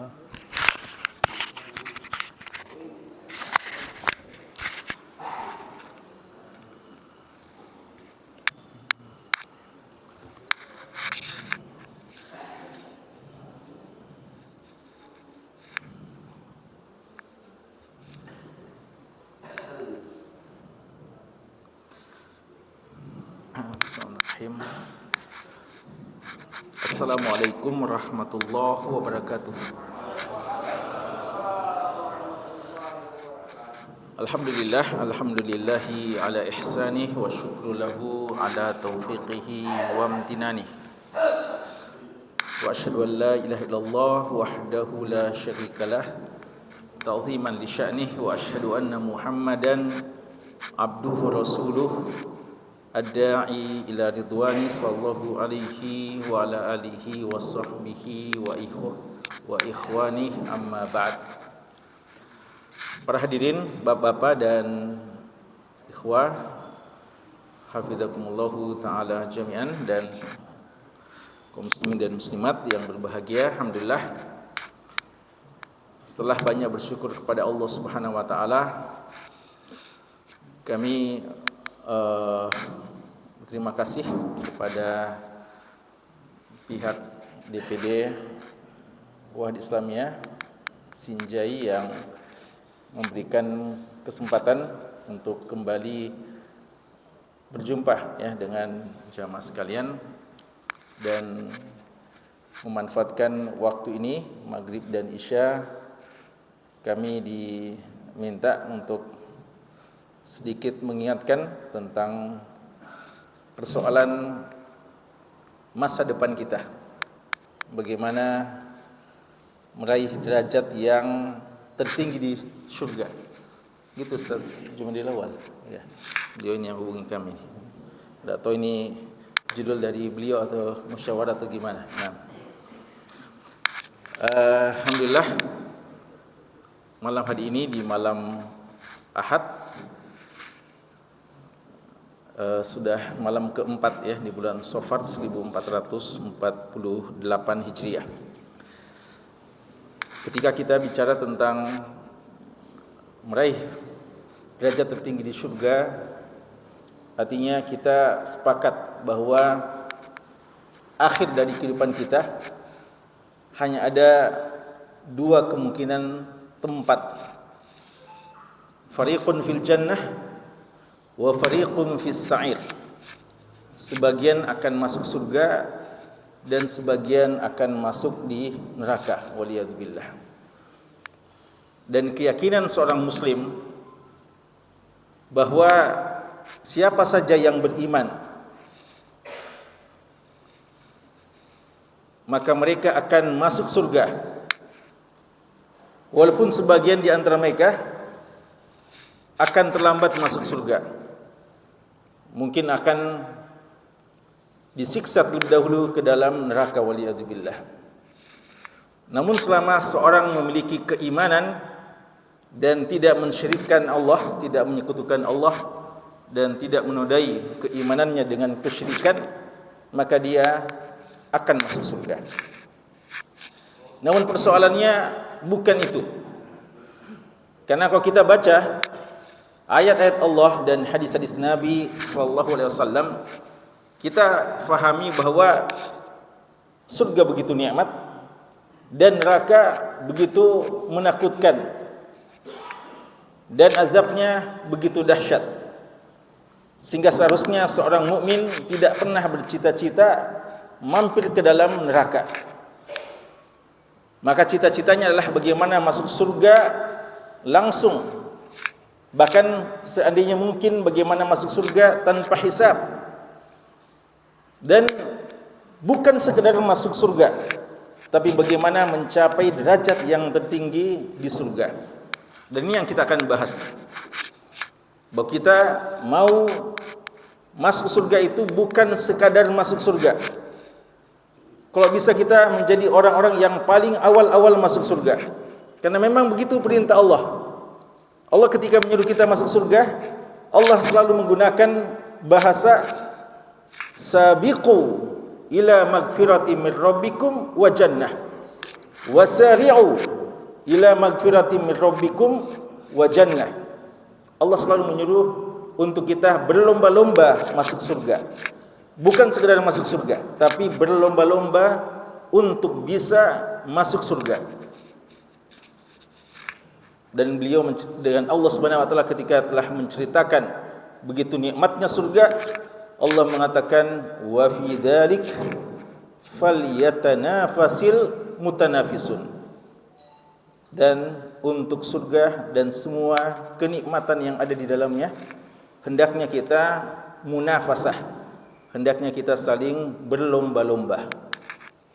Bismillahirrahmanirrahim. Assalamualaikum warahmatullahi wabarakatuh. Alhamdulillahi ala ihsanih wa syukru lahu ala taufiqihi wa amtinanih. Wa asyhadu an la ilaha illallah wahdahu la syarikalah ta'ziman li sya'nih wa asyhadu anna Muhammadan abduhu rasuluh ad-da'i ila ridwani sallallahu alaihi wa ala alihi wa sahbihi wa ikhwani amma ba'd. Para hadirin, bapak-bapak dan ikhwah, hafizakumullahu ta'ala jami'an, dan kaum muslimin dan muslimat yang berbahagia. Alhamdulillah, setelah banyak bersyukur kepada Allah Subhanahu wa taala, kami terima kasih kepada pihak DPD Wahid Islamiyah Sinjai yang memberikan kesempatan untuk kembali berjumpa dengan jamaah sekalian dan memanfaatkan waktu ini maghrib dan isya. Kami diminta untuk sedikit mengingatkan tentang persoalan masa depan kita, bagaimana meraih derajat yang tertinggi di surga. Gitu Ustaz Jumadil Awal. Ya, beliau ini yang hubungi kami. Tidak tahu ini judul dari beliau atau musyawarah atau gimana. Alhamdulillah, malam hari ini di malam Ahad, sudah malam keempat di bulan Safar 1448 Hijriah. Ketika kita bicara tentang meraih derajat tertinggi di surga, artinya kita sepakat bahwa akhir dari kehidupan kita hanya ada dua kemungkinan tempat. Fariqun fil jannah wa fariqum fis sa'ir. Sebagian akan masuk surga dan sebagian akan masuk di neraka, waliyadzubillah. Dan keyakinan seorang muslim bahwa siapa saja yang beriman, maka mereka akan masuk surga, walaupun sebagian di antara mereka akan terlambat masuk surga. Mungkin akan disiksa terlebih dahulu ke dalam neraka, waliyadzubillah. Namun selama seorang memiliki keimanan dan tidak mensyirikkan Allah, tidak menyekutukan Allah, dan tidak menodai keimanannya dengan kesyirikan, maka dia akan masuk surga. Namun persoalannya bukan itu. Karena kalau kita baca ayat-ayat Allah dan hadis-hadis Nabi SAW, kita fahami bahwa surga begitu nikmat dan neraka begitu menakutkan dan azabnya begitu dahsyat, sehingga seharusnya seorang mukmin tidak pernah bercita-cita mampir ke dalam neraka. Maka cita-citanya adalah bagaimana masuk surga langsung. Bahkan seandainya mungkin bagaimana masuk surga tanpa hisab. Dan bukan sekedar masuk surga, tapi bagaimana mencapai derajat yang tertinggi di surga. Dan ini yang kita akan bahas. Bahwa kita mau masuk surga itu bukan sekadar masuk surga. Kalau bisa kita menjadi orang-orang yang paling awal-awal masuk surga. Karena memang begitu perintah Allah. Allah ketika menyuruh kita masuk surga, Allah selalu menggunakan bahasa sabiqu ila magfirati min rabbikum wa jannah. wasari'u ila magfiratin min rabbikum wa jannah. Allah selalu menyuruh untuk kita berlomba-lomba masuk surga. Bukan sekedar masuk surga, tapi berlomba-lomba untuk bisa masuk surga. Dan beliau dengan Allah Subhanahu wa taala ketika telah menceritakan begitu nikmatnya surga, Allah mengatakan wa fi dzalik falyatanafasil mutanafisun. Dan untuk surga dan semua kenikmatan yang ada di dalamnya, hendaknya kita munafasah, hendaknya kita saling berlomba-lomba.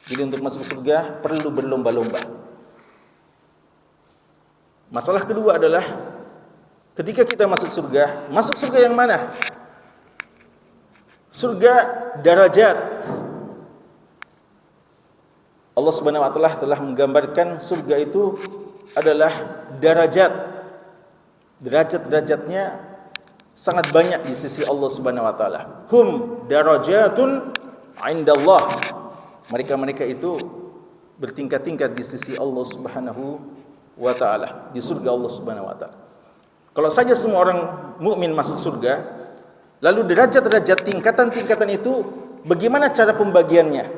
Jadi untuk masuk surga perlu berlomba-lomba. Masalah kedua adalah ketika kita masuk surga yang mana? Surga darajat. Allah Subhanahu wa taala telah menggambarkan surga itu adalah darajat. Derajat-derajatnya sangat banyak di sisi Allah Subhanahu wa taala. Hum darajatun 'indallah. Mereka-mereka itu bertingkat-tingkat di sisi Allah Subhanahu wa taala, di surga Allah Subhanahu wa taala. Kalau saja semua orang mukmin masuk surga, lalu derajat-derajat tingkatan-tingkatan itu bagaimana cara pembagiannya?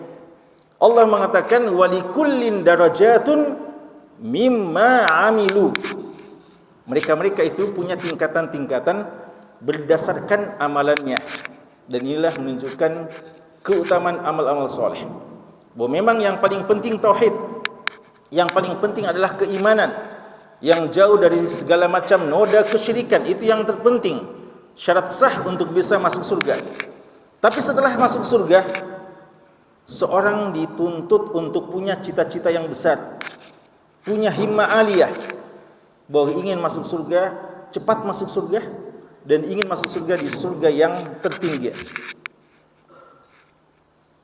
Allah mengatakan walikullin darajatun mimma amilu. Mereka-mereka itu punya tingkatan-tingkatan berdasarkan amalannya. Dan inilah menunjukkan keutamaan amal-amal soleh. Bahwa memang yang paling penting tauhid, yang paling penting adalah keimanan, yang jauh dari segala macam noda kesyirikan, itu yang terpenting, syarat sah untuk bisa masuk surga. Tapi setelah masuk surga, seorang dituntut untuk punya cita-cita yang besar, punya himmah aliyah, bahwa ingin masuk surga, cepat masuk surga, dan ingin masuk surga di surga yang tertinggi.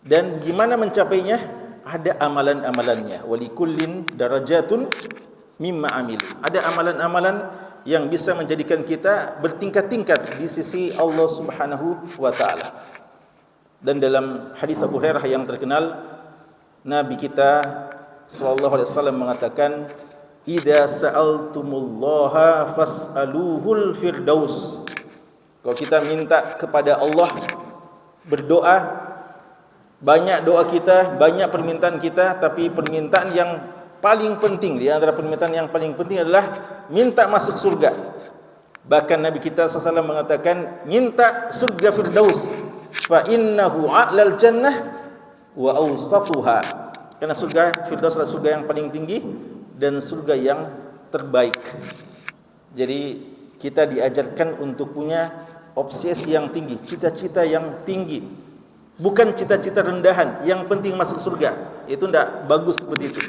Dan gimana mencapainya? Ada amalan-amalannya. Walikullin darajatun mimma amilu. Ada amalan-amalan yang bisa menjadikan kita bertingkat-tingkat di sisi Allah Subhanahu wa taala. Dan dalam hadis Abu Hurairah yang terkenal, Nabi kita sallallahu alaihi wasallam mengatakan, "Idza sa'altumullaha fas'aluhul firdaus." Kalau kita minta kepada Allah, berdoa, banyak doa kita, banyak permintaan kita, tapi permintaan yang paling penting, di antara permintaan yang paling penting adalah minta masuk surga. Bahkan Nabi kita SAW mengatakan, minta surga firdaus, fa innahu a'lal jannah wa awsatuha. Karena surga firdaus adalah surga yang paling tinggi dan surga yang terbaik. Jadi kita diajarkan untuk punya obsesi yang tinggi, cita-cita yang tinggi. Bukan cita-cita rendahan, yang penting masuk surga. Itu tidak bagus seperti itu.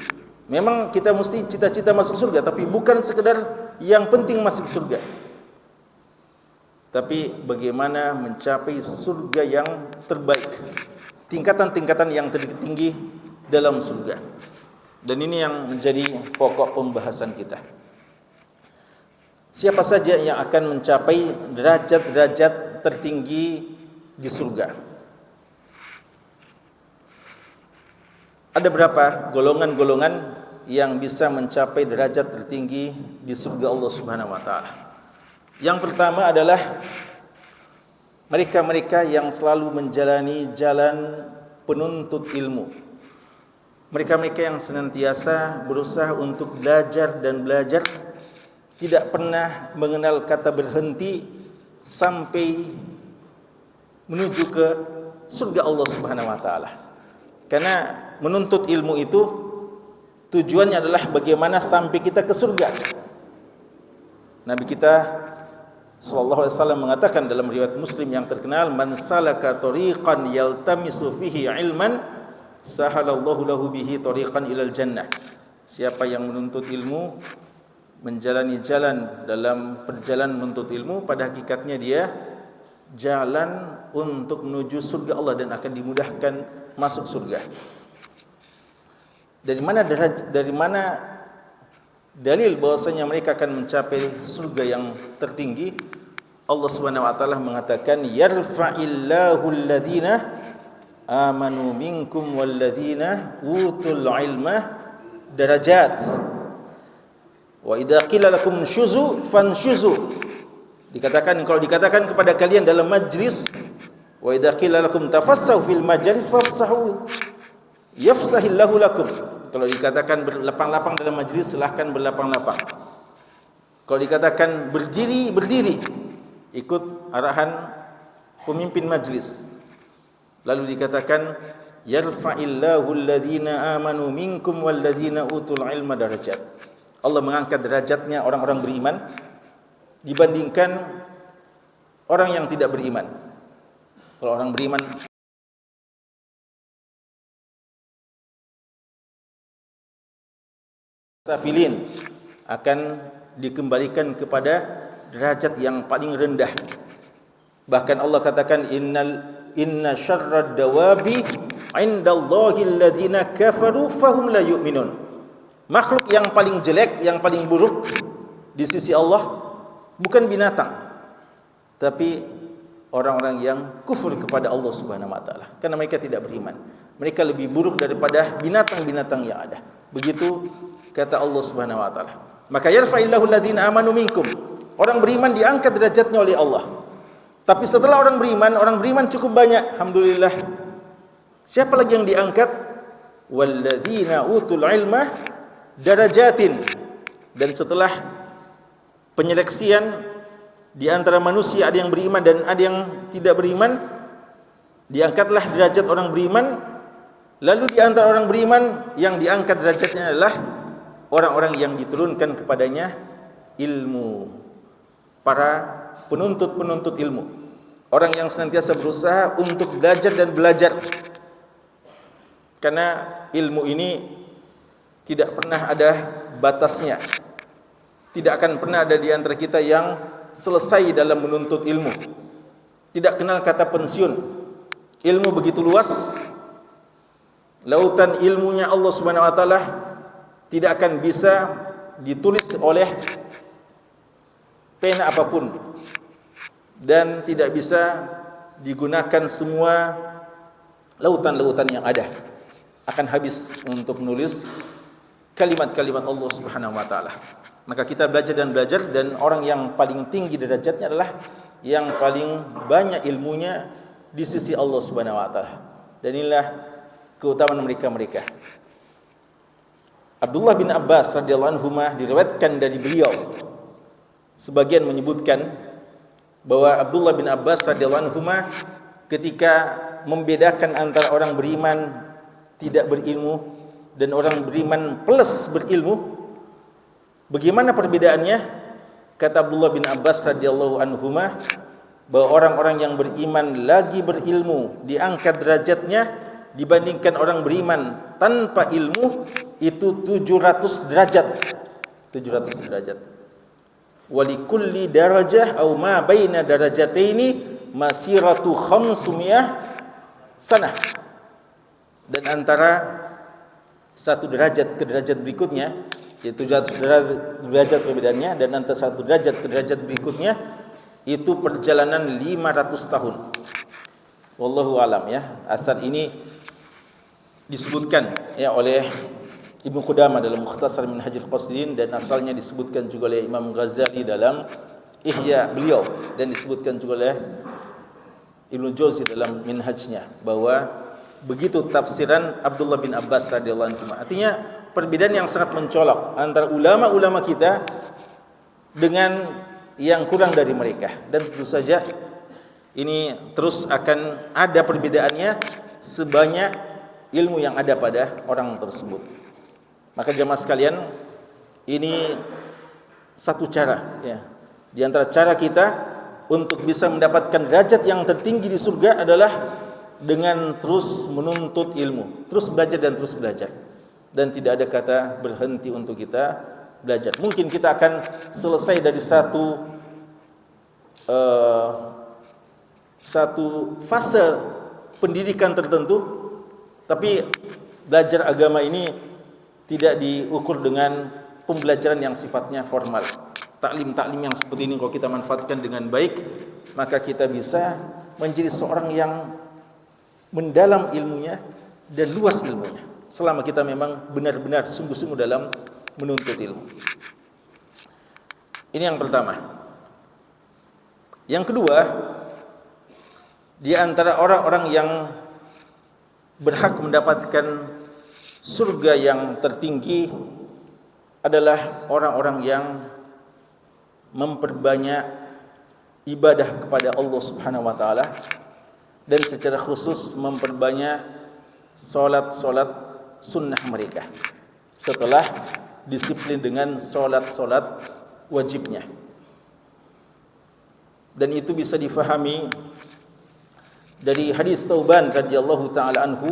Memang kita mesti cita-cita masuk surga, tapi bukan sekedar yang penting masuk surga. Tapi bagaimana mencapai surga yang terbaik, tingkatan-tingkatan yang tertinggi dalam surga. Dan ini yang menjadi pokok pembahasan kita. Siapa saja yang akan mencapai derajat-derajat tertinggi di surga? Ada berapa golongan-golongan yang bisa mencapai derajat tertinggi di surga Allah Subhanahu wa taala? Yang pertama adalah mereka-mereka yang selalu menjalani jalan penuntut ilmu. Mereka-mereka yang senantiasa berusaha untuk belajar dan belajar, tidak pernah mengenal kata berhenti sampai menuju ke surga Allah Subhanahu wa taala. Karena menuntut ilmu itu tujuannya adalah bagaimana sampai kita ke surga. Nabi kita sallallahu alaihi wasallam mengatakan dalam riwayat Muslim yang terkenal, man salaka tariqan yaltamisu fihi ilman sahalallahu lahu bihi tariqan ilal jannah. Siapa yang menuntut ilmu, menjalani jalan dalam perjalanan menuntut ilmu, pada hakikatnya dia jalan untuk menuju surga Allah dan akan dimudahkan masuk surga. Dari mana dalil bahwasanya mereka akan mencapai surga yang tertinggi? Allah Subhanahu wa taala mengatakan, yarfa'illahu alladhina amanu minkum walladhina utul ilma darajat. Wa idza qila lakum syuzu fanshuzu. Kalau dikatakan kepada kalian dalam majlis, wa idza qila lakum tafassahu fil majlis fafsahu yafsahillahu lakum. Kalau dikatakan berlapang-lapang dalam majlis, silahkan berlapang-lapang. Kalau dikatakan berdiri, berdiri. Ikut arahan pemimpin majlis. Lalu dikatakan yarfa'illahu alladhina amanu minkum walladhina utul ilma darajat. Allah mengangkat derajatnya orang-orang beriman dibandingkan orang yang tidak beriman. Kalau orang beriman safilin akan dikembalikan kepada derajat yang paling rendah. Bahkan Allah katakan inna syarrad dawabi indallahi alladhina kafaru fahum la yu'minun. Makhluk yang paling jelek, yang paling buruk di sisi Allah bukan binatang, tapi orang-orang yang kufur kepada Allah Subhanahu wa taala, karena mereka tidak beriman. Mereka lebih buruk daripada binatang-binatang yang ada. Begitu kata Allah Subhanahu wa taala. Maka yarfa'illahu alladhina amanu minkum. Orang beriman diangkat derajatnya oleh Allah. Tapi setelah orang beriman cukup banyak, alhamdulillah. Siapa lagi yang diangkat? Walladzina utul ilma darajatin. Dan setelah penyeleksian di antara manusia, ada yang beriman dan ada yang tidak beriman, diangkatlah derajat orang beriman. Lalu di antara orang beriman yang diangkat derajatnya adalah orang-orang yang diturunkan kepadanya ilmu, para penuntut-penuntut ilmu, orang yang senantiasa berusaha untuk belajar dan belajar. Karena ilmu ini tidak pernah ada batasnya. Tidak akan pernah ada di antara kita yang selesai dalam menuntut ilmu. Tidak kenal kata pensiun. Ilmu begitu luas. Lautan ilmunya Allah Subhanahu wa taala tidak akan bisa ditulis oleh pena apapun, dan tidak bisa digunakan semua lautan-lautan yang ada. Akan habis untuk menulis kalimat-kalimat Allah Subhanahu wa taala. Maka kita belajar dan belajar, dan orang yang paling tinggi derajatnya adalah yang paling banyak ilmunya di sisi Allah Subhanahu wa taala. Dan inilah keutamaan mereka-mereka. Abdullah bin Abbas radhiyallahu anhu diriwayatkan dari beliau, sebagian menyebutkan bahwa Abdullah bin Abbas radhiyallahu anhu ketika membedakan antara orang beriman tidak berilmu dan orang beriman plus berilmu, bagaimana perbedaannya? Kata Abdullah bin Abbas radhiyallahu anhu bahwa orang-orang yang beriman lagi berilmu diangkat derajatnya dibandingkan orang beriman tanpa ilmu itu 700 derajat. 700 derajat. Walikulli darajah aw ma baina darajataini masiratu 500 sanah. Dan antara satu derajat ke derajat berikutnya, yaitu 700 derajat perbedaannya, dan antara satu derajat ke derajat berikutnya itu perjalanan 500 tahun. Wallahu alam ya. Asar ini disebutkan ya oleh Ibnu Qudamah dalam Mukhtasar Minhajul Qasidin, dan asalnya disebutkan juga oleh Imam Ghazali dalam Ihya beliau, dan disebutkan juga oleh Ibnu Jauzi dalam Minhajnya, bahwa begitu tafsiran Abdullah bin Abbas radhiyallahu anhu. Artinya perbedaan yang sangat mencolok antara ulama-ulama kita dengan yang kurang dari mereka, dan tentu saja ini terus akan ada perbedaannya sebanyak ilmu yang ada pada orang tersebut. Maka jemaah sekalian, ini satu cara ya. Di antara cara kita untuk bisa mendapatkan derajat yang tertinggi di surga adalah dengan terus menuntut ilmu, terus belajar dan terus belajar. Dan tidak ada kata berhenti untuk kita belajar. Mungkin kita akan selesai dari satu fase pendidikan tertentu, tapi belajar agama ini tidak diukur dengan pembelajaran yang sifatnya formal. Taklim-taklim yang seperti ini kalau kita manfaatkan dengan baik, maka kita bisa menjadi seorang yang mendalam ilmunya dan luas ilmunya. selama kita memang benar-benar sungguh-sungguh dalam menuntut ilmu. Ini yang pertama. Yang kedua, di antara orang-orang yang berhak mendapatkan surga yang tertinggi adalah orang-orang yang memperbanyak ibadah kepada Allah Subhanahu wa taala, dan secara khusus memperbanyak solat-solat sunnah mereka setelah disiplin dengan solat-solat wajibnya. Dan itu bisa difahami dari hadis Tsauban radhiyallahu taala anhu,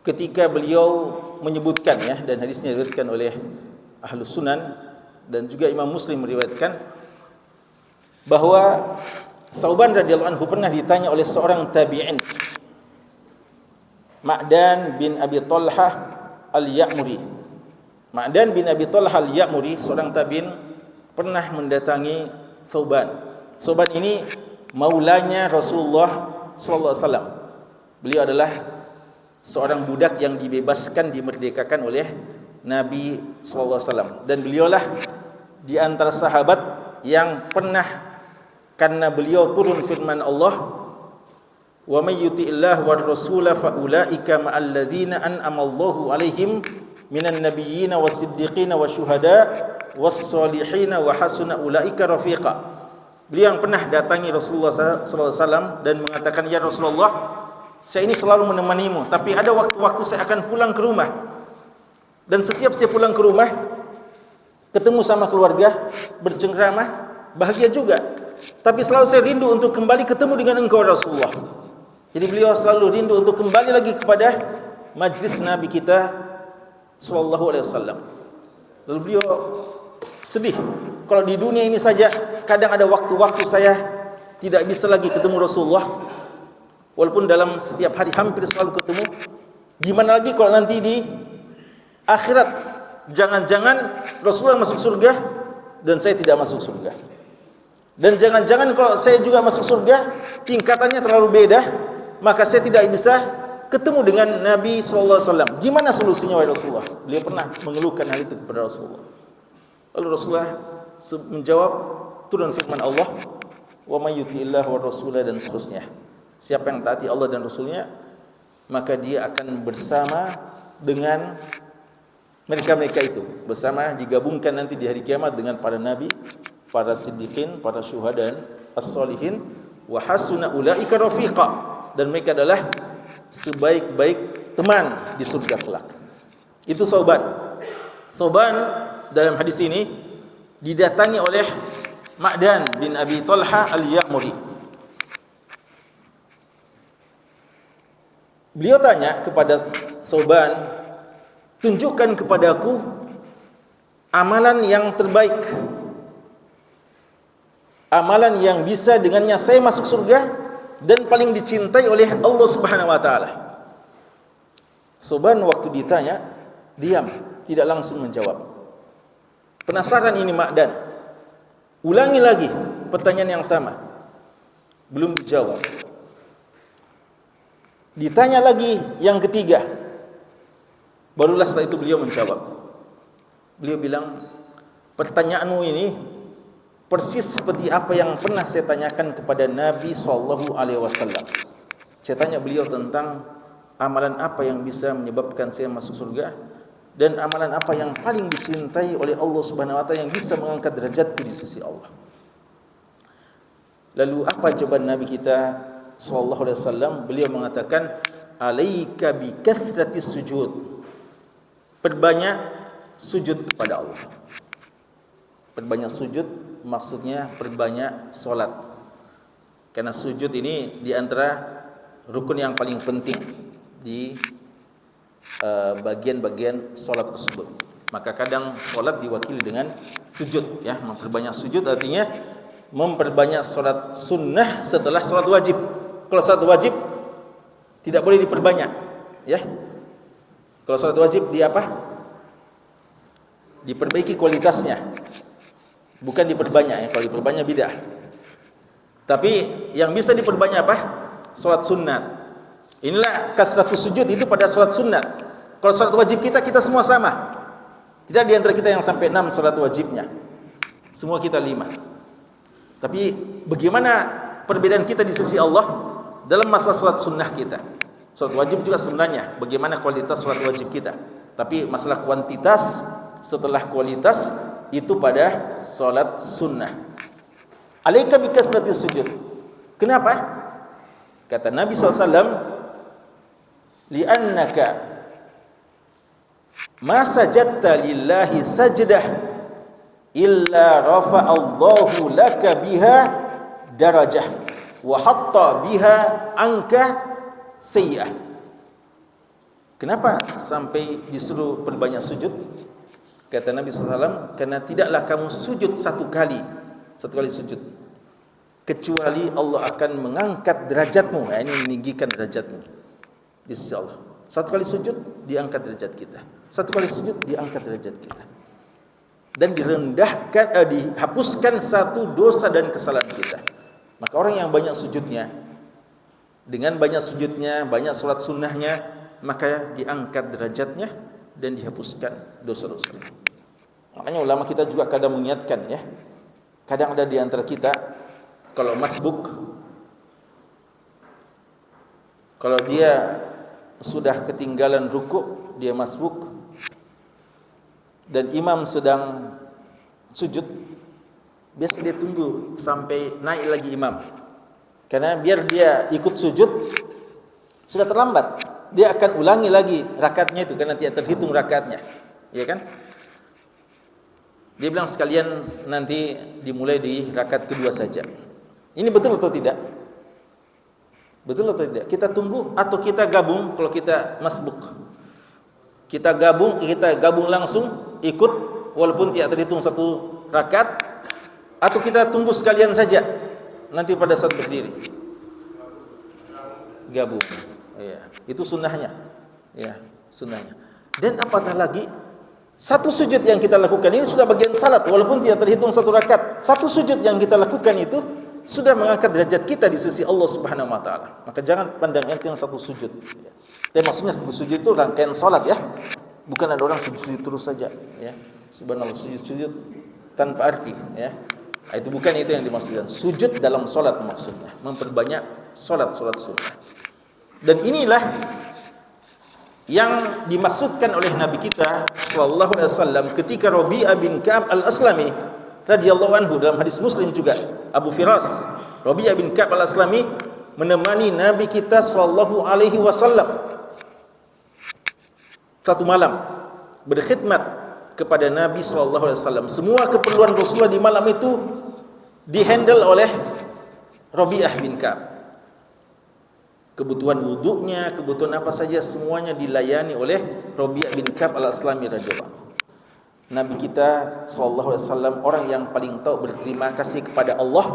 ketika beliau menyebutkan, ya, dan hadisnya diriwayatkan oleh Ahlus Sunan dan juga Imam Muslim meriwayatkan, bahwa Tsauban radhiyallahu anhu pernah ditanya oleh seorang tabi'in, Ma'dan bin Abi Talhah al-Ya'muri. Ma'dan bin Abi Talhah al-Ya'muri, seorang tabi'in, pernah mendatangi Tsauban. Tsauban ini maulanya Rasulullah sallallahu alaihi wasallam. Beliau adalah seorang budak yang dibebaskan, dimerdekakan oleh Nabi sallallahu alaihi wasallam, dan beliaulah di antara sahabat yang pernah, karena beliau turun firman Allah, wa may yuti'illah war rasula fa ulaika ma'al ladzina an'ama Allahu 'alaihim minan nabiyyin wasiddiqin wasyuhada wassalihin wa hasuna ulaika rafiqa. Beliau yang pernah datangi Rasulullah sallallahu alaihi wasallam dan mengatakan, ya Rasulullah, saya ini selalu menemanimu, tapi ada waktu-waktu saya akan pulang ke rumah, dan setiap saya pulang ke rumah ketemu sama keluarga, bercengkrama, bahagia juga, tapi selalu saya rindu untuk kembali ketemu dengan engkau Rasulullah. Jadi beliau selalu rindu untuk kembali lagi kepada majlis Nabi kita sallallahu alaihi wasallam. Lalu beliau sedih, kalau di dunia ini saja kadang ada waktu-waktu saya tidak bisa lagi ketemu Rasulullah, walaupun dalam setiap hari hampir selalu ketemu. Gimana lagi kalau nanti di akhirat, jangan-jangan Rasulullah masuk surga dan saya tidak masuk surga, dan jangan-jangan kalau saya juga masuk surga tingkatannya terlalu beda, maka saya tidak bisa ketemu dengan Nabi sallallahu alaihi wasallam. Gimana solusinya wahai Rasulullah? Beliau pernah mengeluhkan hal itu kepada Rasulullah. Lalu Rasulullah menjawab, turun firman Allah, wa may yuti'illah war rasula, dan seterusnya. Siapa yang taati Allah dan Rasulnya, maka dia akan bersama dengan mereka-mereka itu, bersama, digabungkan nanti di hari kiamat dengan para nabi, para siddiqin, para syuhada, as-solihin, wa hasuna ulaika rafiqa, dan mereka adalah sebaik-baik teman di surga kelak. Itu Tsauban. Tsauban dalam hadis ini didatangi oleh Ma'dan bin Abi Talhah al-Ya'muri. Beliau tanya kepada Tsauban, tunjukkan kepadaku amalan yang terbaik, amalan yang bisa dengannya saya masuk surga dan paling dicintai oleh Allah Subhanahu wa taala. Tsauban waktu ditanya diam, tidak langsung menjawab. Penasaran ini Ma'dan, ulangi lagi pertanyaan yang sama, belum dijawab. Ditanya lagi yang ketiga, barulah setelah itu beliau menjawab. Beliau bilang, pertanyaanmu ini persis seperti apa yang pernah saya tanyakan kepada Nabi sallallahu alaihi wasallam. Saya tanya beliau tentang amalan apa yang bisa menyebabkan saya masuk surga, dan amalan apa yang paling dicintai oleh Allah Subhanahu wa taala yang bisa mengangkat derajatku di sisi Allah. Lalu apa jawaban Nabi kita sallallahu alaihi wasallam? Beliau mengatakan, alaika bi kasratis sujud. Perbanyak sujud kepada Allah. Perbanyak sujud maksudnya perbanyak solat. Karena sujud ini di antara rukun yang paling penting di bagian-bagian solat tersebut. Maka kadang solat diwakili dengan sujud, ya. Memperbanyak sujud artinya memperbanyak solat sunnah setelah solat wajib. Kalau solat wajib tidak boleh diperbanyak, ya. Kalau solat wajib di apa? Diperbaiki kualitasnya, bukan diperbanyak, ya. Kalau diperbanyak bid'ah. Tapi yang bisa diperbanyak apa? Solat sunat. Inilah kasratus sujud itu pada salat sunat. Kalau salat wajib kita semua sama. Tidak di antara kita yang sampai 6 salat wajibnya. Semua kita 5. Tapi bagaimana perbedaan kita di sisi Allah dalam masalah salat sunnah kita? Salat wajib juga sebenarnya bagaimana kualitas salat wajib kita. Tapi masalah kuantitas setelah kualitas itu pada salat sunnah. Alaika bi kasratis sujud. Kenapa? Kata Nabi SAW, li'annaka ma sajadta lillahi sajdah illa rafa'allahu laka biha darajah wa hatta biha anka sayyi'ah. Kenapa sampai disuruh perbanyak sujud? Kata Nabi SAW, karena tidaklah kamu sujud satu kali sujud, kecuali Allah akan mengangkat derajatmu. Ini meninggikan derajatmu di sisi Allah. Satu kali sujud diangkat derajat kita. Satu kali sujud diangkat derajat kita. Dan direndahkan, dihapuskan satu dosa dan kesalahan kita. Maka orang yang banyak sujudnya, dengan banyak sujudnya, banyak salat sunnahnya, maka diangkat derajatnya dan dihapuskan dosa-dosanya. Makanya ulama kita juga kadang mengingatkan ya. Kadang ada di antara kita kalau masbuk, kalau dia sudah ketinggalan rukuk, dia masbuk dan imam sedang sujud, biasa dia tunggu sampai naik lagi imam. Karena biar dia ikut sujud, sudah terlambat. Dia akan ulangi lagi rakaatnya itu karena tidak terhitung rakaatnya. Ya kan? Dia bilang sekalian nanti dimulai di rakaat kedua saja. Ini betul atau tidak? Betul atau tidak? Kita tunggu atau kita gabung kalau kita masbuk. Kita gabung langsung ikut walaupun tidak terhitung satu rakaat, atau kita tunggu sekalian saja nanti pada saat berdiri. Gabung. Ya, itu sunnahnya. Ya, sunnahnya. Dan apatah lagi satu sujud yang kita lakukan ini sudah bagian salat walaupun tidak terhitung satu rakaat. Satu sujud yang kita lakukan itu sudah mengangkat derajat kita di sisi Allah Subhanahu wa taala. Maka jangan pandang enteng satu sujud. Dan maksudnya satu sujud itu rangkaian salat ya. Bukan ada orang sujud terus saja ya. Subhanallah, sujud tanpa arti ya. Itu bukan itu yang dimaksudkan. Sujud dalam salat maksudnya, memperbanyak salat sunnah. Dan inilah yang dimaksudkan oleh Nabi kita sallallahu alaihi wasallam ketika Rabi'ah bin Ka'ab al-Aslami radhiyallahu anhu, dalam hadis Muslim juga, Abu Firas Rabi'ah bin Ka'ab al-Aslami menemani Nabi kita sallallahu alaihi wasallam satu malam berkhidmat kepada Nabi sallallahu alaihi wasallam. Semua keperluan Rasulullah di malam itu dihandle oleh Rabi'ah bin Ka'ab. Kebutuhan wuduknya, kebutuhan apa saja semuanya dilayani oleh Rabi'ah bin Ka'ab al-Aslami radhiyallahu anhu. Nabi kita sallallahu alaihi wasallam orang yang paling tahu berterima kasih kepada Allah,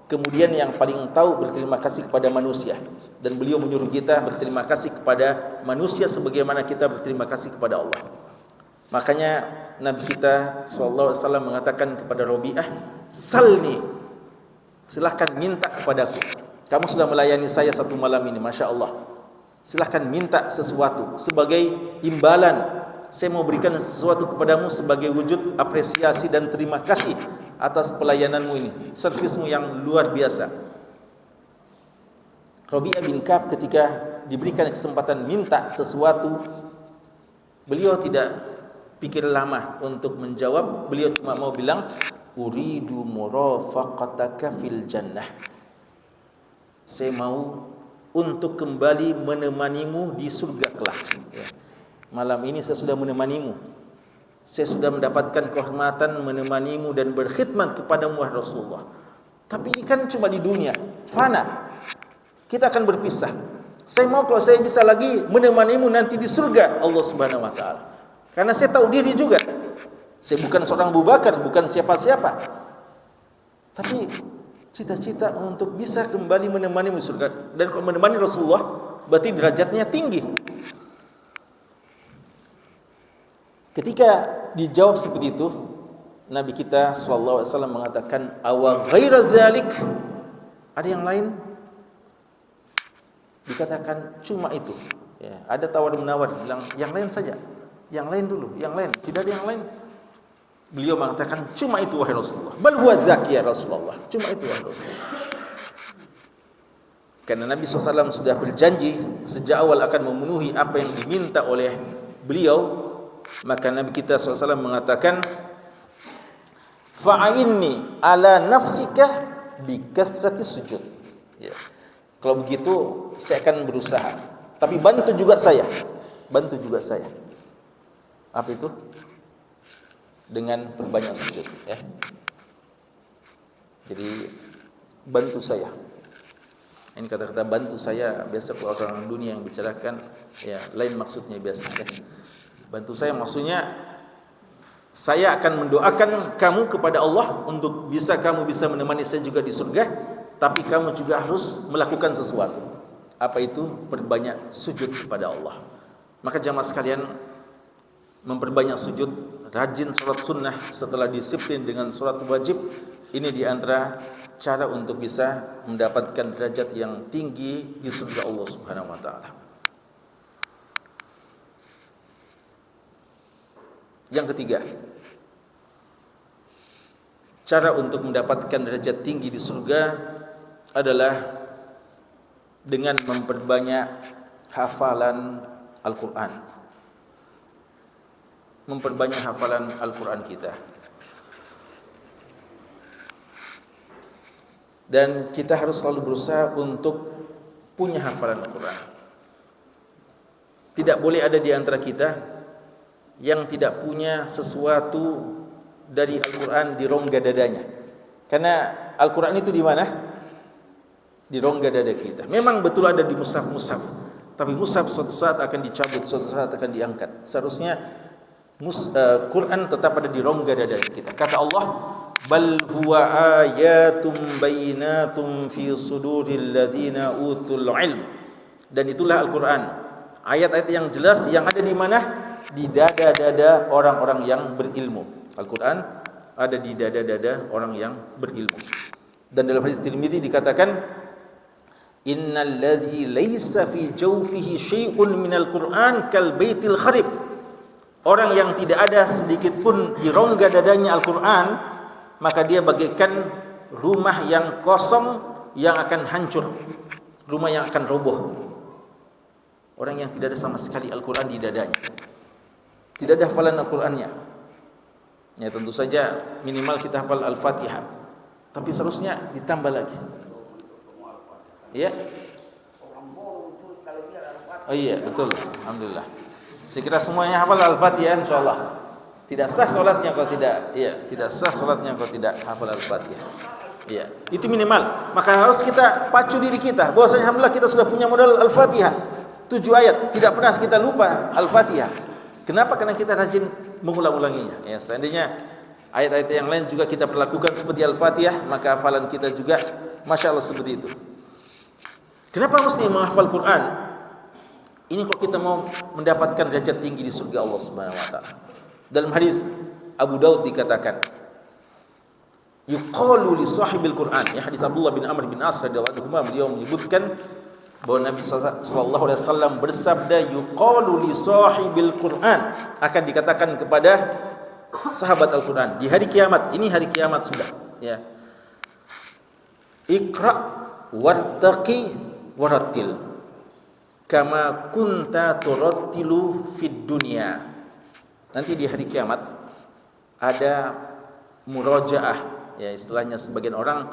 kemudian yang paling tahu berterima kasih kepada manusia, dan beliau menyuruh kita berterima kasih kepada manusia sebagaimana kita berterima kasih kepada Allah. Makanya Nabi kita sallallahu alaihi wasallam mengatakan kepada Rabi'ah, "Salni, silahkan minta kepadaku. Kamu sudah melayani saya satu malam ini, Masya Allah. Silahkan minta sesuatu sebagai imbalan. Saya mau berikan sesuatu kepadamu sebagai wujud apresiasi dan terima kasih atas pelayananmu ini, servismu yang luar biasa." Rabi'ah bin Ka'ab ketika diberikan kesempatan minta sesuatu, beliau tidak pikir lama untuk menjawab. Beliau cuma mau bilang, "Uridu murafaqataka fil jannah." Saya mau untuk kembali menemanimu di surga kelak. Ya. Malam ini saya sudah menemanimu. Saya sudah mendapatkan kehormatan menemanimu dan berkhidmat kepadamu wahai Rasulullah. Tapi ini kan cuma di dunia, fana. Kita akan berpisah. Saya mau kalau saya bisa lagi menemanimu nanti di surga Allah Subhanahu wa taala. Karena saya tahu diri juga. Saya bukan seorang Abu Bakar, bukan siapa-siapa. Tapi cita-cita untuk bisa kembali menemani di surga. Dan kalau menemani Rasulullah berarti derajatnya tinggi. Ketika dijawab seperti itu, Nabi kita sallallahu alaihi wasallam mengatakan, "Awa ghaira zalik?" Ada yang lain? dikatakan cuma itu. Ya, ada tawar-menawar, bilang yang lain saja, yang lain dulu, yang lain, tidak ada yang lain. Beliau mengatakan cuma itu wahai Rasulullah. Bal huwa zaki ya Rasulullah. Cuma itu wahai Rasulullah. Karena Nabi SAW sudah berjanji sejak awal akan memenuhi apa yang diminta oleh beliau, maka Nabi kita SAW mengatakan, fa'inni ala nafsika bi kasrati sujud. Ya. Kalau begitu saya akan berusaha, tapi bantu juga saya. Bantu juga saya. Apa itu? Dengan berbanyak sujud, ya. Jadi bantu saya. Ini kata-kata bantu saya biasa orang dunia yang bicarakan, ya, lain maksudnya biasa, ya. Bantu saya maksudnya saya akan mendoakan kamu kepada Allah untuk kamu bisa menemani saya juga di surga, tapi kamu juga harus melakukan sesuatu. Apa itu? Perbanyak sujud kepada Allah. Maka jamaah sekalian, memperbanyak sujud, rajin salat sunnah setelah disiplin dengan salat wajib, ini di antara cara untuk bisa mendapatkan derajat yang tinggi di surga Allah Subhanahu wa taala. Yang ketiga, cara untuk mendapatkan derajat tinggi di surga adalah dengan memperbanyak hafalan Al-Quran. Memperbanyak hafalan Al-Quran kita. Dan kita harus selalu berusaha untuk punya hafalan Al-Quran. Tidak boleh ada di antara kita yang tidak punya sesuatu dari Al-Quran di rongga dadanya. Karena Al-Quran itu di mana? Di rongga dada kita. Memang betul ada di mushaf-mushaf, tapi mushaf suatu saat akan dicabut, suatu saat akan diangkat. Seharusnya Quran tetap ada di rongga dada kita. Kata Allah, bal huwa ayatum bayyinatum fi suduril ladzina utul ilm. Dan itulah Al-Quran, ayat-ayat yang jelas yang ada di mana? Di dada-dada orang-orang yang berilmu. Al-Quran ada di dada-dada orang yang berilmu. Dan dalam hadis Tirmidzi dikatakan, innal ladzi laisa fi jawfihi syai'un minal Qur'an kal baitil kharib. Orang yang tidak ada sedikit pun di rongga dadanya Al-Quran, maka dia bagaikan rumah yang kosong yang akan hancur, rumah yang akan roboh. Orang yang tidak ada sama sekali Al-Quran di dadanya, tidak ada hafalan Al-Qurannya. Ya, tentu saja minimal kita hafal Al-Fatihah, tapi seharusnya ditambah lagi. Ya. Oh iya, betul. Alhamdulillah. Saya kira semuanya hafal Al-Fatihah insyaallah. Tidak sah salatnya kalau tidak, iya, tidak sah salatnya kalau tidak hafal Al-Fatihah. Iya, itu minimal. Maka harus kita pacu diri kita bahwasanya alhamdulillah kita sudah punya modal Al-Fatihah. 7 ayat, tidak pernah kita lupa Al-Fatihah. Kenapa? Karena kita rajin mengulang-ulanginya. Ya, seandainya ayat-ayat yang lain juga kita perlakukan seperti Al-Fatihah, maka hafalan kita juga Masya Allah seperti itu. Kenapa mesti menghafal Quran? Ini kalau kita mau mendapatkan derajat tinggi di surga Allah Subhanahu wa taala. Dalam hadis Abu Daud dikatakan, yuqalu li sahibil Quran, ya, hadis Abdullah bin Amr bin As radhiyallahu anhu, beliau menyebutkan bahwa Nabi sallallahu alaihi wasallam bersabda, yuqalu li sahibil Quran, akan dikatakan kepada sahabat Al-Quran di hari kiamat. Ini hari kiamat sudah, ya. Iqra wartaqi warattil kama kunta turattilu fid dunya. Nanti di hari kiamat ada murajaah, ya, istilahnya sebagian orang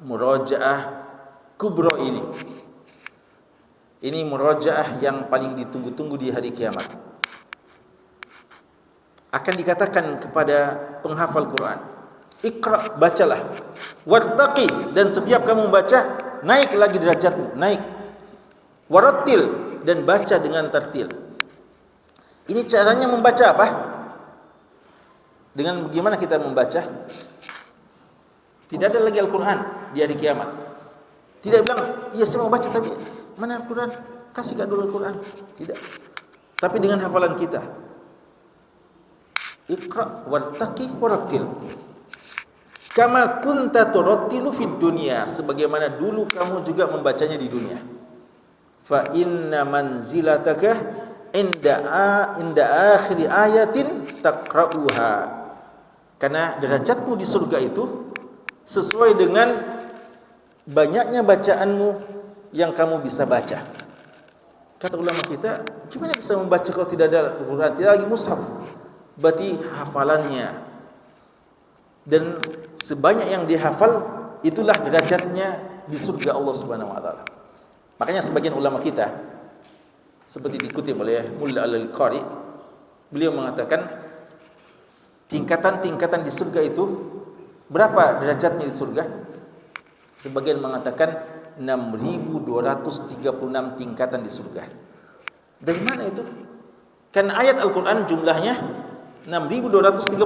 murajaah kubra ini. Ini murajaah yang paling ditunggu-tunggu di hari kiamat. Akan dikatakan kepada penghafal Quran, Iqra, bacalah, wartaqi, dan setiap kamu membaca naik lagi derajatmu, naik, warattil, dan baca dengan tartil. Ini caranya membaca apa? Dengan bagaimana kita membaca? Tidak ada lagi Al-Quran di hari kiamat. Tidak bilang, iya saya mau baca tapi mana Al-Quran? Kasih kat dulu Al-Quran. Tidak. Tapi dengan hafalan kita, Iqra wartaqi warattil kama kunta turattilu fid dunya, sebagaimana dulu kamu juga membacanya di dunia. fa inna manzilataka inda akhir ayatin taqra'uha. Karena derajatmu di surga itu sesuai dengan banyaknya bacaanmu yang kamu bisa baca. Kata ulama kita, gimana bisa membaca kalau tidak ada Al-Quran, tidak lagi mushaf? Berarti hafalannya. Dan sebanyak yang dihafal, itulah derajatnya di surga Allah Subhanahu wa taala. Makanya sebagian ulama kita, seperti dikutip oleh Mulla Al-Qari, beliau mengatakan tingkatan-tingkatan di surga itu berapa derajatnya di surga? Sebagian mengatakan 6.236 tingkatan di surga. Dari mana itu? Kan ayat Al-Quran jumlahnya 6.236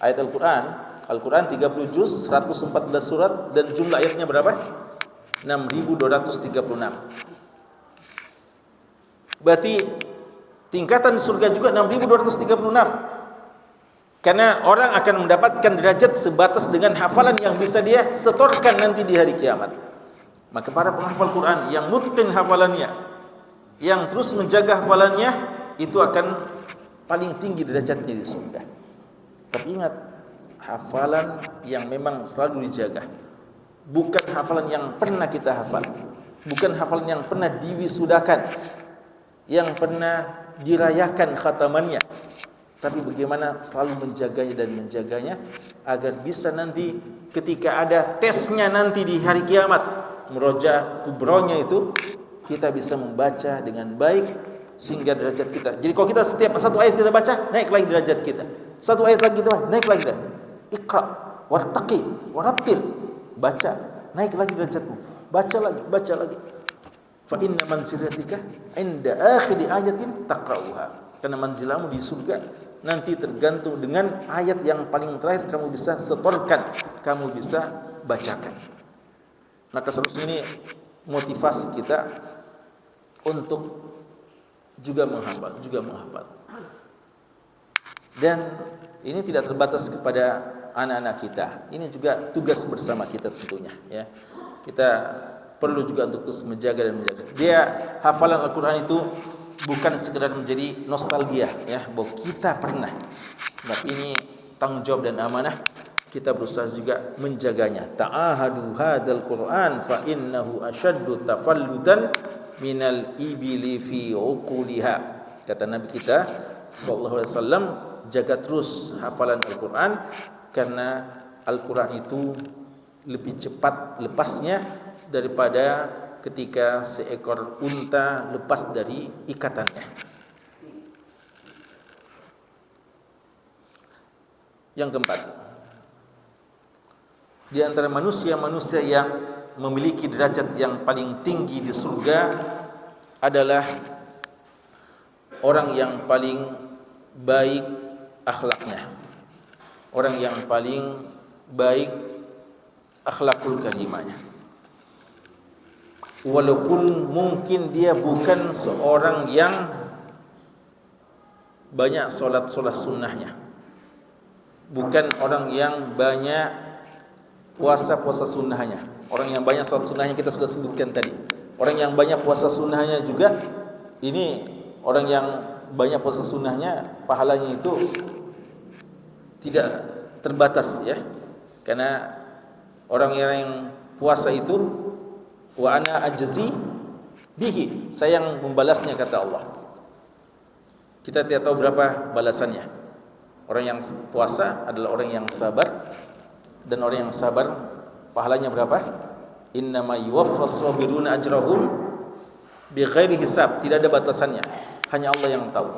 ayat Al-Quran 30 juz, 114 surat, dan jumlah ayatnya berapa? 6.236. Berarti tingkatan di surga juga 6.236. Karena orang akan mendapatkan derajat sebatas dengan hafalan yang bisa dia setorkan nanti di hari kiamat. Maka para penghafal Quran yang mutqin hafalannya, yang terus menjaga hafalannya, itu akan paling tinggi derajatnya di surga. Tapi ingat, hafalan yang memang selalu dijaga, bukan hafalan yang pernah kita hafal, bukan hafalan yang pernah diwisudakan, yang pernah dirayakan khatamannya, tapi bagaimana selalu menjaganya dan menjaganya agar bisa nanti ketika ada tesnya nanti di hari kiamat, murojaah kubronya itu, kita bisa membaca dengan baik sehingga derajat kita. Jadi kalau kita setiap satu ayat kita baca, naik lagi derajat kita. Satu ayat lagi kita baca, naik lagi dah. Iqra wartaqi warattil, baca, naik lagi derajatmu. Baca lagi. Fa inna manzilatika inda akhir ayatin taqra'uha. Karena manzilahmu di surga nanti tergantung dengan ayat yang paling terakhir kamu bisa setorkan, kamu bisa bacakan. Maka seharusnya ini motivasi kita untuk juga menghafal. Dan ini tidak terbatas kepada anak-anak kita. Ini juga tugas bersama kita tentunya, ya. Kita perlu juga untuk terus menjaga dan menjaga. Dia hafalan Al-Quran itu bukan sekedar menjadi nostalgia, ya, bahwa kita pernah. Tapi ini tanggung jawab dan amanah. Kita berusaha juga menjaganya. Ta'ahadu hadzal Qur'an fa innahu ashaddu tafallutan minal ibili fi uquliha. Kata Nabi kita sallallahu alaihi wasallam, jaga terus hafalan Al-Qur'an karena Al-Qur'an itu lebih cepat lepasnya daripada ketika seekor unta lepas dari ikatannya. Yang keempat, di antara manusia-manusia yang memiliki derajat yang paling tinggi di surga adalah orang yang paling baik akhlaknya, orang yang paling baik akhlakul karimahnya. Walaupun mungkin dia bukan seorang yang banyak solat sunnahnya, bukan orang yang banyak puasa sunnahnya. Orang yang banyak salat sunnahnya kita sudah sebutkan tadi. Orang yang banyak puasa sunnahnya juga, ini orang yang banyak puasa sunnahnya pahalanya itu tidak terbatas, ya. Karena orang yang puasa itu wa ana ajzi bihi, saya yang membalasnya, kata Allah. Kita tidak tahu berapa balasannya. Orang yang puasa adalah orang yang sabar, dan orang yang sabar pahalanya berapa? Innama yuwaffas sabiruna ajrahum bighairi hisab, tidak ada batasannya, hanya Allah yang tahu.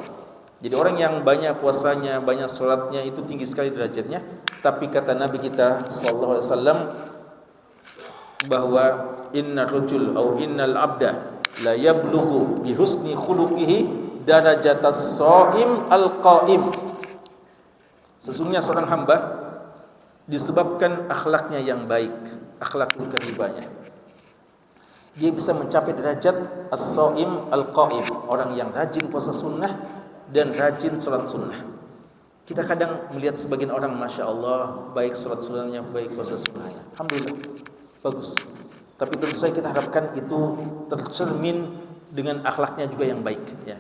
Jadi orang yang banyak puasanya, banyak salatnya itu tinggi sekali derajatnya. Tapi kata Nabi kita sallallahu alaihi wasallam bahwa innar rajul au innal abda la yablughu bi husni khuluqihi darajatas shaim al-qaim. Sesungguhnya seorang hamba disebabkan akhlaknya yang baik, akhlakul karimahnya, dia bisa mencapai derajat as-shaim al-qaim, orang yang rajin puasa sunnah dan rajin salat sunnah. Kita kadang melihat sebagian orang, masya Allah, baik salat sunnahnya, baik puasa sunnahnya, alhamdulillah, bagus. Tapi tentu saja kita harapkan itu tercermin dengan akhlaknya juga yang baik, ya.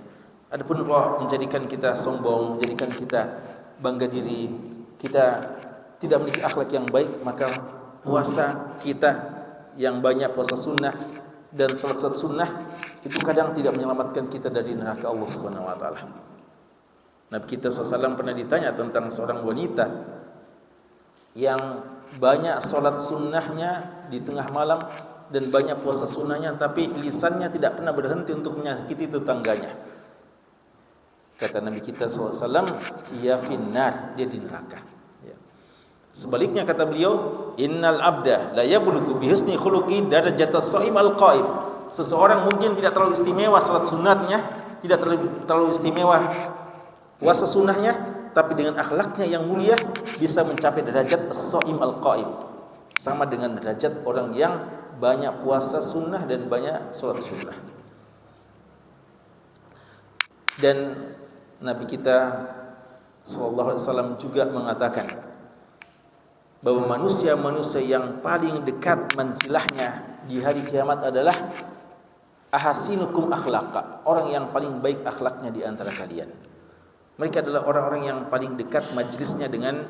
Adapun kalau menjadikan kita sombong, menjadikan kita bangga diri, kita tidak memiliki akhlak yang baik, maka puasa kita yang banyak puasa sunnah dan salat-salat sunnah itu kadang tidak menyelamatkan kita dari neraka Allah Subhanahu wa taala. Nabi kita SAW pernah ditanya tentang seorang wanita yang banyak salat sunnahnya di tengah malam dan banyak puasa sunnahnya, tapi lisannya tidak pernah berhenti untuk menyakiti tetangganya. Kata Nabi kita SAW, ia finnar, dia di neraka. Ya. Sebaliknya kata beliau, innal abda la yablughu bi husni khuluqi darajatas shaim al-qaim. Seseorang mungkin tidak terlalu istimewa salat sunatnya, tidak terlalu istimewa puasa sunnahnya, tapi dengan akhlaknya yang mulia bisa mencapai derajat as-shaim al-qaim, sama dengan derajat orang yang banyak puasa sunnah dan banyak salat sunnah. Dan Nabi kita sallallahu alaihi wasallam juga mengatakan bahwa manusia-manusia yang paling dekat manzilahnya di hari kiamat adalah ahasinukum akhlaqa, orang yang paling baik akhlaknya di antara kalian. Mereka adalah orang-orang yang paling dekat majlisnya dengan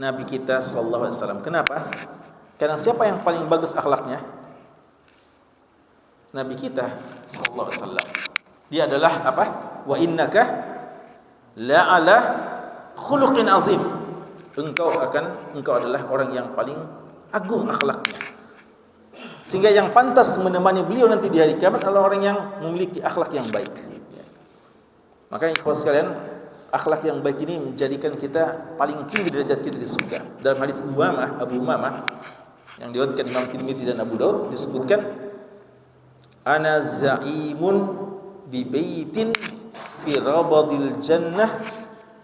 Nabi kita sallallahu alaihi wasallam. Kenapa? Karena siapa yang paling bagus akhlaknya? Nabi kita sallallahu alaihi wasallam. Dia adalah apa? Wa innaka la'ala khuluqin azim. Engkau adalah orang yang paling agung akhlaknya. Sehingga yang pantas menemani beliau nanti di hari kiamat adalah orang yang memiliki akhlak yang baik. Makanya kalau sekalian, akhlak yang baik ini menjadikan kita paling tinggi derajat kita di surga. Dalam hadis Abu Umamah yang diriwayatkan Imam Tirmidzi dan Abu Daud disebutkan, ana za'imun bi baitin fi rabadil jannah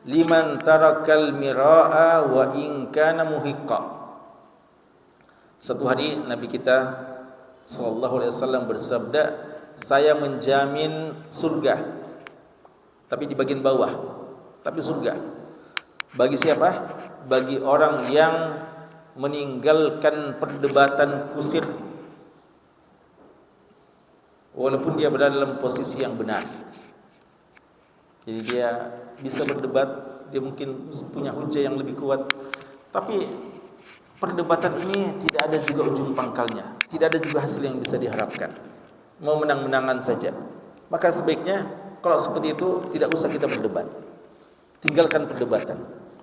liman tarakal mira'a wa in kana muhiqqa. Satu hari Nabi kita sallallahu alaihi wasallam bersabda, saya menjamin surga, tapi di bagian bawah, tapi surga. Bagi siapa? Bagi orang yang meninggalkan perdebatan kusir, walaupun dia berada dalam posisi yang benar. Jadi dia bisa berdebat, dia mungkin punya hujah yang lebih kuat, tapi perdebatan ini tidak ada juga ujung pangkalnya, tidak ada juga hasil yang bisa diharapkan, mau menang-menangan saja. Maka sebaiknya kalau seperti itu tidak usah kita berdebat, tinggalkan perdebatan.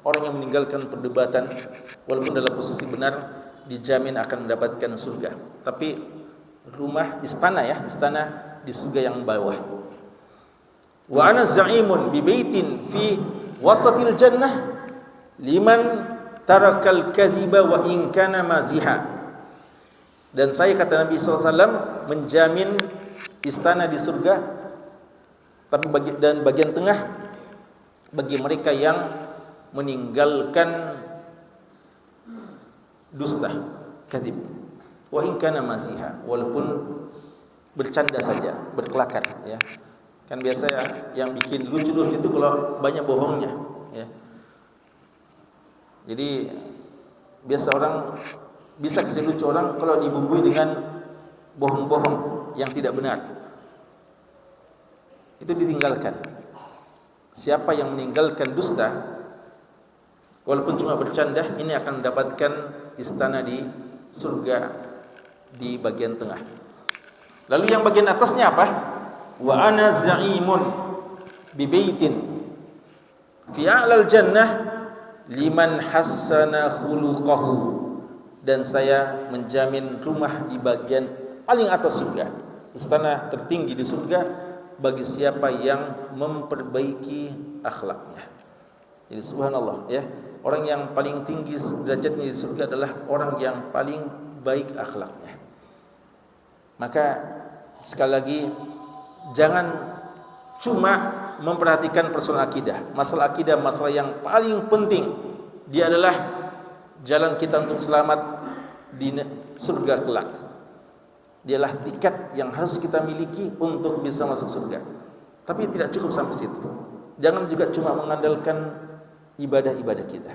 Orang yang meninggalkan perdebatan walaupun dalam posisi benar dijamin akan mendapatkan surga. Tapi rumah istana di surga yang bawah. Wa ana za'imun bi baitin fi wasatil jannah liman tarakal kadhiba wa in kana maziha. Dan saya, kata Nabi SAW, menjamin istana di surga, tapi bagian tengah bagi mereka yang meninggalkan dusta, kadhib, wa in kana maziha, walaupun bercanda saja, berkelakar, ya. Kan biasa yang bikin lucu-lucu itu kalau banyak bohongnya, ya. Jadi biasa orang bisa kasih lucu orang kalau dibumbui dengan bohong-bohong yang tidak benar. Itu ditinggalkan. Siapa yang meninggalkan dusta walaupun cuma bercanda, ini akan mendapatkan istana di surga di bagian tengah. Lalu yang bagian atasnya apa? Wa ana za'imun bi baitin fi a'lal jannah liman hassana khuluqahu. Dan saya menjamin rumah di bagian paling atas surga, istana tertinggi di surga bagi siapa yang memperbaiki akhlaknya. Jadi subhanallah, ya, orang yang paling tinggi derajatnya di surga adalah orang yang paling baik akhlaknya. Maka sekali lagi, jangan cuma memperhatikan persoalan akidah. Masalah akidah masalah yang paling penting. Dia adalah jalan kita untuk selamat di surga kelak. Dialah tiket yang harus kita miliki untuk bisa masuk surga. Tapi tidak cukup sampai situ. Jangan juga cuma mengandalkan ibadah-ibadah kita,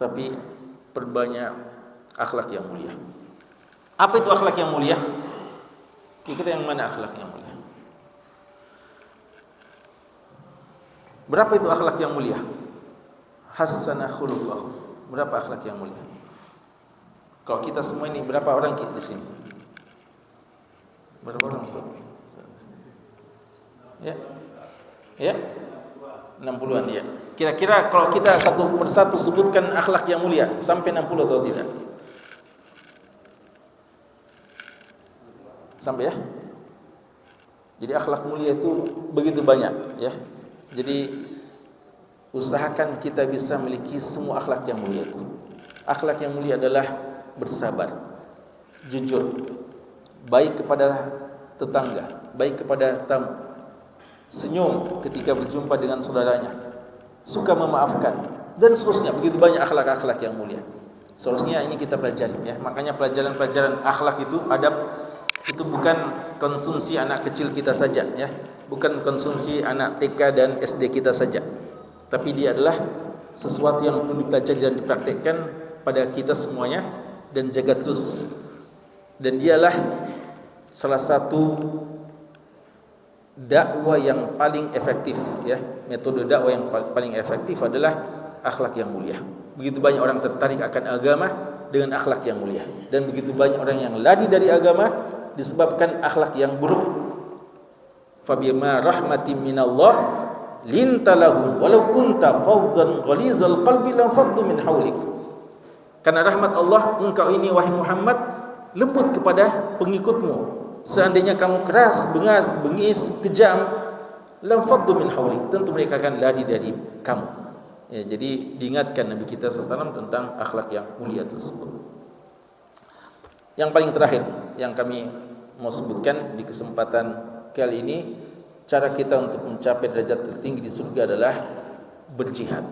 tapi perbanyak akhlak yang mulia. Apa itu akhlak yang mulia? Kira-kira yang mana akhlak yang mulia? Berapa itu akhlak yang mulia? Hasanah khuluqahu. Berapa akhlak yang mulia? Kalau kita semua ini berapa orang di sini? Berapa orang Ustaz? Ya. Ya. 60-an ya. Kira-kira kalau kita satu persatu sebutkan akhlak yang mulia, sampai 60 atau tidak? Sampai ya? Jadi akhlak mulia itu begitu banyak ya. Jadi usahakan kita bisa memiliki semua akhlak yang mulia itu. Akhlak yang mulia adalah bersabar, jujur, baik kepada tetangga, baik kepada tamu, senyum ketika berjumpa dengan saudaranya, suka memaafkan, dan seterusnya. Begitu banyak akhlak-akhlak yang mulia. Seharusnya ini kita pelajari ya. Makanya pelajaran-pelajaran akhlak itu, adab itu bukan konsumsi anak kecil kita saja ya, bukan konsumsi anak TK dan SD kita saja, tapi dia adalah sesuatu yang perlu dipelajari dan dipraktikkan pada kita semuanya dan jaga terus. Dan dialah salah satu dakwah yang paling efektif ya. Metode dakwah yang paling efektif adalah akhlak yang mulia. Begitu banyak orang tertarik akan agama dengan akhlak yang mulia, dan begitu banyak orang yang lari dari agama disebabkan akhlak yang buruk. Fabima rahmatin minallah lintalahum walau kunta faddan ghalizal qalbi lam faddu min hawlik. Karena rahmat Allah engkau ini wahai Muhammad lembut kepada pengikutmu. Seandainya kamu keras, bengis, kejam, lam faddu min hawlik, tentu mereka akan lari dari kamu. Ya, jadi diingatkan Nabi kita SAW tentang akhlak yang mulia tersebut. Yang paling terakhir yang kami mau sebutkan di kesempatan kali ini, cara kita untuk mencapai derajat tertinggi di surga adalah berjihad.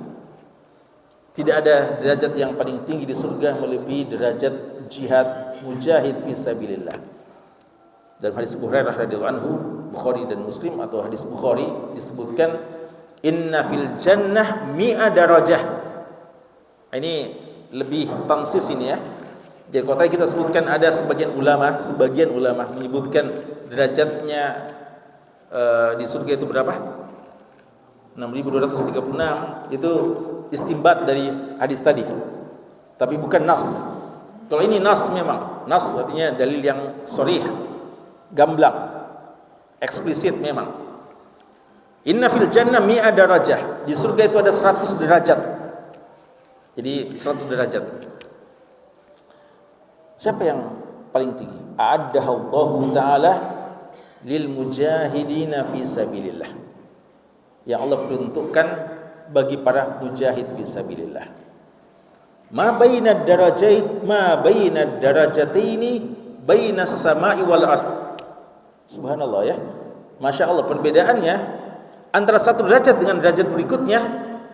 Tidak ada derajat yang paling tinggi di surga melebihi derajat jihad mujahid fi sabilillah. Dalam hadis Abu Hurairah radhiyallahu anhu, Bukhari dan Muslim, atau hadis Bukhari, disebutkan inna fil jannah mi'a darajah. Ini lebih tansis ini ya. Jadi kalau tadi kita sebutkan ada sebagian ulama menyebutkan derajatnya di surga itu berapa? 6.236. Itu istimbat dari hadis tadi, tapi bukan nas. Kalau ini nas, memang nas artinya dalil yang sharih, gamblang, eksplisit memang. Inna fil jannah mi'a darajah. Di surga itu ada 100 derajat. Jadi 100 derajat. Siapa yang paling tinggi? A'addahallahu ta'ala lil mujahidina fi sabilillah. Yang Allah peruntukkan bagi para mujahid fi sabilillah. Ma bainad darajataini bainas sama'i wal ard. Subhanallah ya. Masya Allah, perbedaannya antara satu derajat dengan derajat berikutnya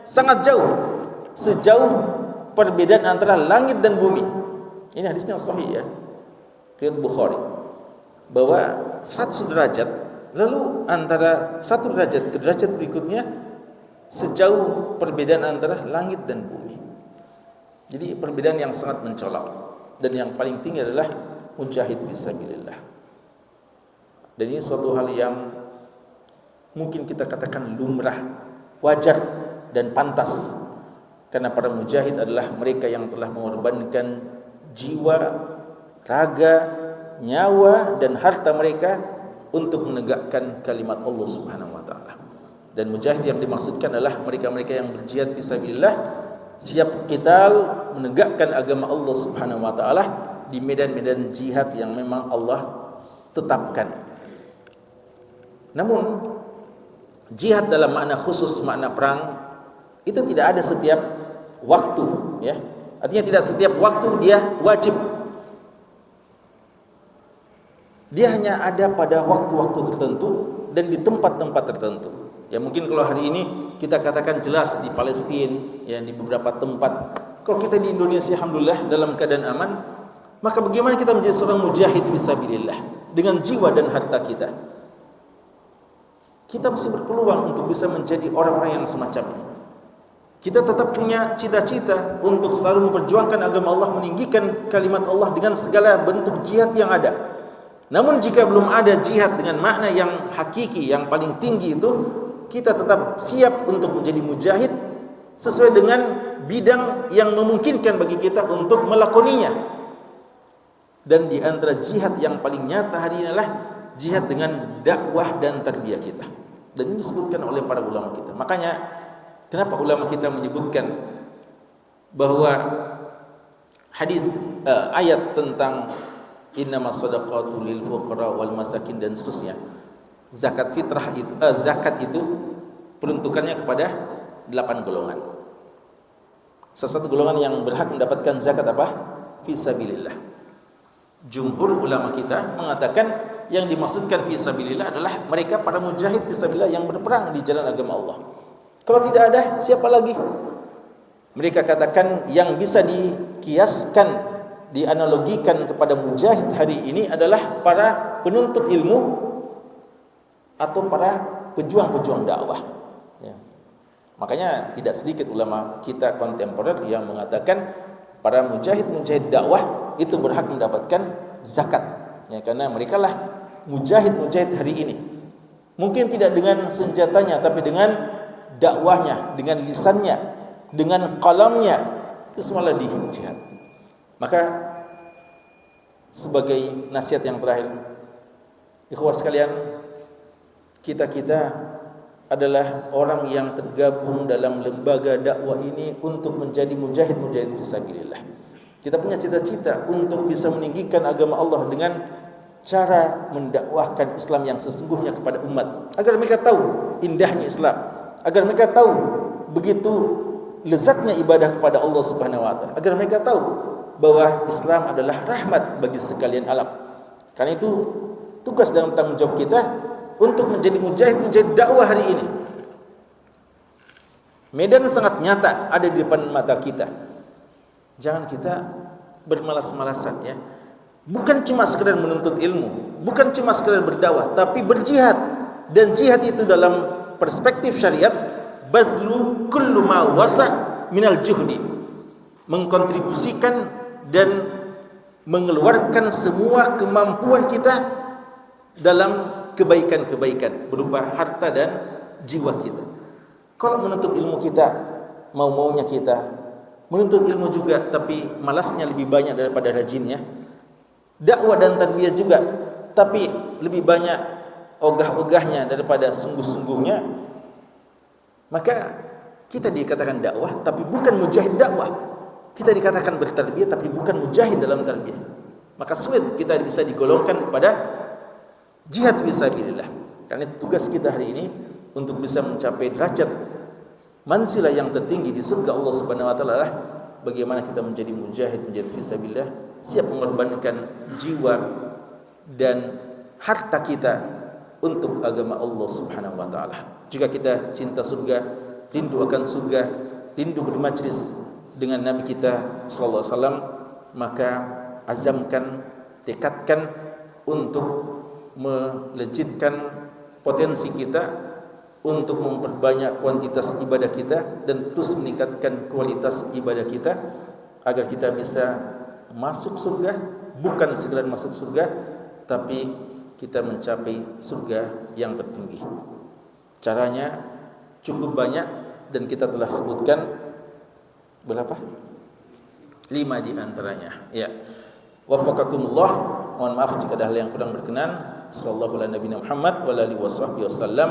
sangat jauh. Sejauh perbedaan antara langit dan bumi. Ini hadisnya sahih ya, riwayat Bukhari, bahwa 100 derajat, lalu antara satu derajat ke derajat berikutnya sejauh perbedaan antara langit dan bumi. Jadi perbedaan yang sangat mencolok, dan yang paling tinggi adalah mujahid fisabilillah. Dan ini suatu hal yang mungkin kita katakan lumrah, wajar dan pantas, karena para mujahid adalah mereka yang telah mengorbankan jiwa, raga, nyawa dan harta mereka untuk menegakkan kalimat Allah Subhanahu wa taala. Dan mujahid yang dimaksudkan adalah mereka-mereka yang berjihad fisabilillah, siap qital, menegakkan agama Allah Subhanahu wa taala di medan-medan jihad yang memang Allah tetapkan. Namun jihad dalam makna khusus, makna perang, itu tidak ada setiap waktu ya. Artinya tidak setiap waktu dia wajib. Dia hanya ada pada waktu-waktu tertentu dan di tempat-tempat tertentu. Ya mungkin kalau hari ini kita katakan jelas di Palestina, ya di beberapa tempat. Kalau kita di Indonesia alhamdulillah dalam keadaan aman, maka bagaimana kita menjadi seorang mujahid fisabilillah dengan jiwa dan harta kita? Kita masih berpeluang untuk bisa menjadi orang-orang yang semacam ini. Kita tetap punya cita-cita untuk selalu memperjuangkan agama Allah, meninggikan kalimat Allah dengan segala bentuk jihad yang ada. Namun jika belum ada jihad dengan makna yang hakiki, yang paling tinggi itu, kita tetap siap untuk menjadi mujahid sesuai dengan bidang yang memungkinkan bagi kita untuk melakoninya. Dan di antara jihad yang paling nyata hari ini adalah jihad dengan dakwah dan tarbiyah kita. Dan ini disebutkan oleh para ulama kita. Makanya kenapa ulama kita menyebutkan bahwa hadis ayat tentang innamas shadaqatu lil fuqara wal masakin dan seterusnya, zakat fitrah itu zakat itu peruntukannya kepada 8 golongan. Salah satu golongan yang berhak mendapatkan zakat apa? Fisabilillah. Jumhur ulama kita mengatakan yang dimaksudkan fisabilillah adalah mereka para mujahid fisabilillah yang berperang di jalan agama Allah. Kalau tidak ada, siapa lagi? Mereka katakan yang bisa dikiaskan, dianalogikan kepada mujahid hari ini adalah para penuntut ilmu atau para pejuang-pejuang dakwah. Ya. Makanya tidak sedikit ulama kita kontemporer yang mengatakan para mujahid dakwah itu berhak mendapatkan zakat. Ya, karena mereka lah mujahid hari ini. Mungkin tidak dengan senjatanya, tapi dengan dakwahnya, dengan lisannya, dengan qalamnya, itu semua ladhi jihad. Maka sebagai nasihat yang terakhir, ikhwah sekalian, kita adalah orang yang tergabung dalam lembaga dakwah ini untuk menjadi mujahid fisabilillah. Kita punya cita-cita untuk bisa meninggikan agama Allah dengan cara mendakwahkan Islam yang sesungguhnya kepada umat, agar mereka tahu indahnya Islam, agar mereka tahu begitu lezatnya ibadah kepada Allah Subhanahu wa taala, agar mereka tahu bahwa Islam adalah rahmat bagi sekalian alam. Karena itu tugas dan tanggung jawab kita untuk menjadi mujahid dakwah hari ini. Medan sangat nyata ada di depan mata kita. Jangan kita bermalas-malasan, ya. Bukan cuma sekedar menuntut ilmu, bukan cuma sekedar berdakwah, tapi berjihad. Dan jihad itu dalam perspektif syariat, bazlu kullu ma wasa' minal juhdi, mengkontribusikan dan mengeluarkan semua kemampuan kita dalam kebaikan-kebaikan berupa harta dan jiwa kita. Kalau menuntut ilmu kita mau-maunya kita, menuntut ilmu juga tapi malasnya lebih banyak daripada rajinnya, dakwah dan tarbiyah juga tapi lebih banyak ogah-ogahnya daripada sungguh-sungguhnya, maka kita dikatakan dakwah tapi bukan mujahid dakwah. Kita dikatakan bertarbiyah tapi bukan mujahid dalam tarbiyah. Maka sulit kita bisa digolongkan pada jihad fisabilillah. Karena tugas kita hari ini untuk bisa mencapai derajat mansilah yang tertinggi di surga Allah Subhanahu wa taala adalah bagaimana kita menjadi mujahid fisabilillah, siap mengorbankan jiwa dan harta kita untuk agama Allah Subhanahu wa taala. Jika kita cinta surga, rindu akan surga, rindu bermajlis dengan Nabi kita sallallahu alaihi wasallam, maka azamkan, tekadkan untuk melejitkan potensi kita untuk memperbanyak kuantitas ibadah kita dan terus meningkatkan kualitas ibadah kita agar kita bisa masuk surga, bukan sekedar masuk surga tapi kita mencapai surga yang tertinggi. Caranya cukup banyak dan kita telah sebutkan berapa? 5 di antaranya. Ya. Wafaqakumullah. Mohon maaf jika ada hal yang kurang berkenan. Sallallahu alaihi nabiyina Muhammad wa alihi wasallam.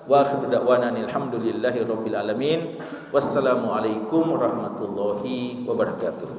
Wa akhiru da'wana alhamdulillahi rabbil alamin. Wassalamu alaikum warahmatullahi wabarakatuh.